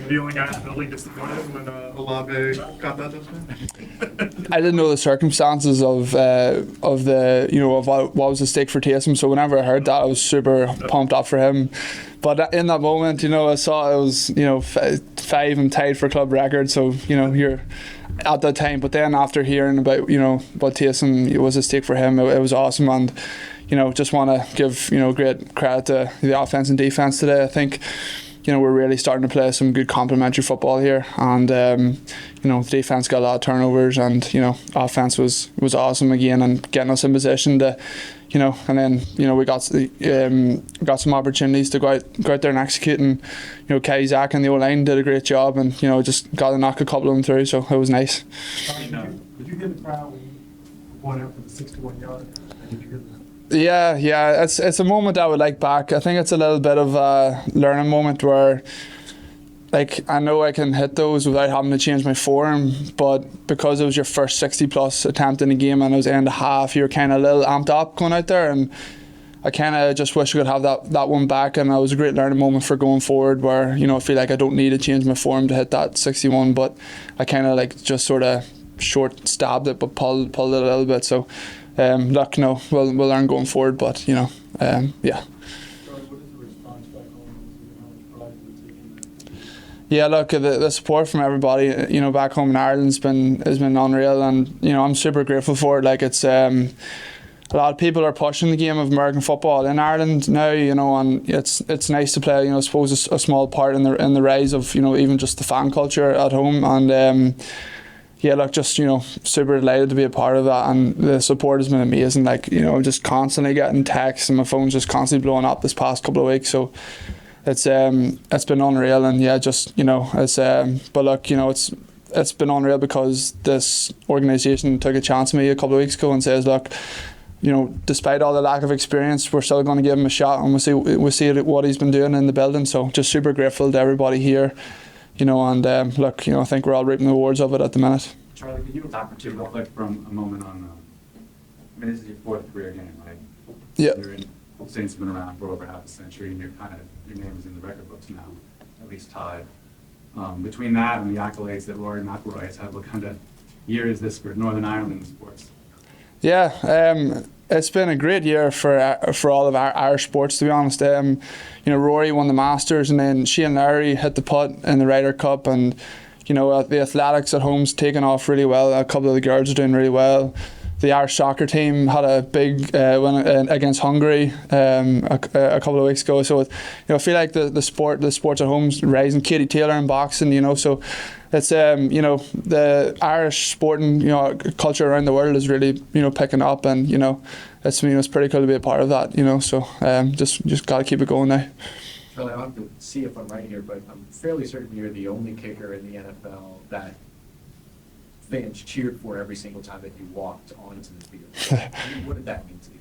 the only guy in the building disappointed when Olave got that touchdown? I didn't know the circumstances of the of what was at stake for Taysom. So whenever I heard that, I was super pumped up for him. But in that moment, I saw it was 5 and tied for club record. So you're at that time. But then after hearing about what Taysom was at stake for him, it was awesome. And just want to give great credit to the offense and defense today. I think we're really starting to play some good complementary football here, and the defense got a lot of turnovers, and offense was awesome again and getting us in position to and then we got some opportunities to go out there and execute, and Kai Zach and the O-line did a great job, and just got to knock a couple of them through, so it was nice. Did you get the crowd when you went out for the 61 yard? Did you get that? Yeah, it's a moment I would like back. I think it's a little bit of a learning moment where, I know I can hit those without having to change my form, but because it was your first 60 plus attempt in the game and it was end of half, you're kind of a little amped up going out there, and I kind of just wish I could have that one back, and it was a great learning moment for going forward where I feel like I don't need to change my form to hit that 61, but I kind of just sort of short stabbed it but pulled it a little bit, so we'll learn going forward, but yeah. Charlie, what is the response back home? Yeah, look, the support from everybody, back home in Ireland has been unreal, and I'm super grateful for it. It's a lot of people are pushing the game of American football in Ireland now, and it's nice to play, I suppose a small part in the rise of even just the fan culture at home, and yeah, look, just super delighted to be a part of that, and the support has been amazing. Just constantly getting texts, and my phone's just constantly blowing up this past couple of weeks. So it's been unreal, and yeah, just it's but look, it's been unreal because this organisation took a chance on me a couple of weeks ago and says, look, despite all the lack of experience, we're still going to give him a shot, and we'll see what he's been doing in the building. So just super grateful to everybody here. And look, I think we're all reaping the rewards of it at the minute. Charlie, could you talk to reflect from a moment on, this is your 4th career game, right? Yeah. Saints have been around for over half a century, and your name is in the record books now, at least tied. Between that and the accolades that Rory McIlroy has had, what kind of year is this for Northern Ireland sports? Yeah, it's been a great year for all of our Irish sports, to be honest. Rory won the Masters, and then Shane Lowry hit the putt in the Ryder Cup, and the athletics at home's taken off really well. A couple of the girls are doing really well. The Irish soccer team had a big win against Hungary a couple of weeks ago. So I feel like the sports at home's rising. Katie Taylor in boxing, so it's the Irish sporting culture around the world is really picking up, and it's pretty cool to be a part of that. So just got to keep it going now. Charlie, I'll have to see if I'm right here, but I'm fairly certain you're the only kicker in the NFL that fans cheered for every single time that you walked onto the field. What did that mean to you?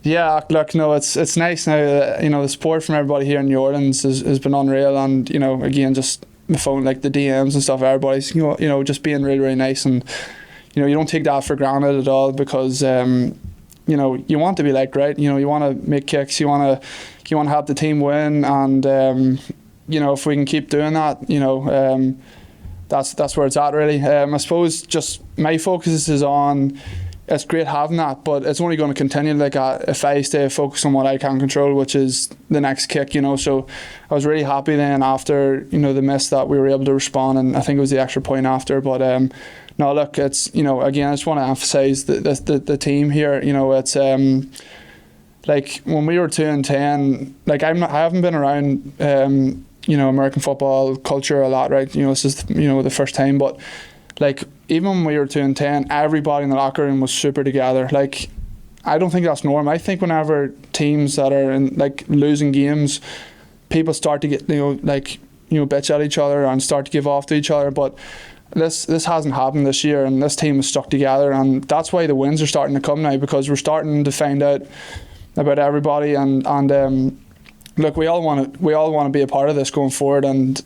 Yeah, look, no, it's nice now. The support from everybody here in New Orleans has been unreal, and again, just the phone, the DMs and stuff. Everybody's just being really, really nice, and you don't take that for granted at all, because you want to be liked, right? You want to make kicks, you want to have the team win, and if we can keep doing that, that's where it's at, really. I suppose just my focus is on, it's great having that, but it's only going to continue if I stay focused on what I can control, which is the next kick, So I was really happy then after the miss that we were able to respond, and I think it was the extra point after. But no, look, it's again, I just want to emphasise the team here. It's when we were 2-10, I haven't been around American football culture a lot, right? This is the first time, but even when we were 2-10, everybody in the locker room was super together. I don't think that's normal. I think whenever teams that are in losing games, people start to get bitch at each other and start to give off to each other. But this hasn't happened this year, and this team is stuck together, and that's why the wins are starting to come now, because we're starting to find out about everybody, and look, we all want to be a part of this going forward, and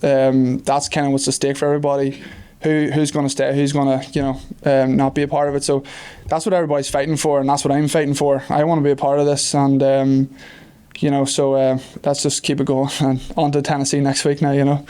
that's kind of what's at stake for everybody. Who's going to stay, who's going to not be a part of it. So that's what everybody's fighting for, and that's what I'm fighting for. I want to be a part of this, and so let's just keep it going, and on to Tennessee next week now.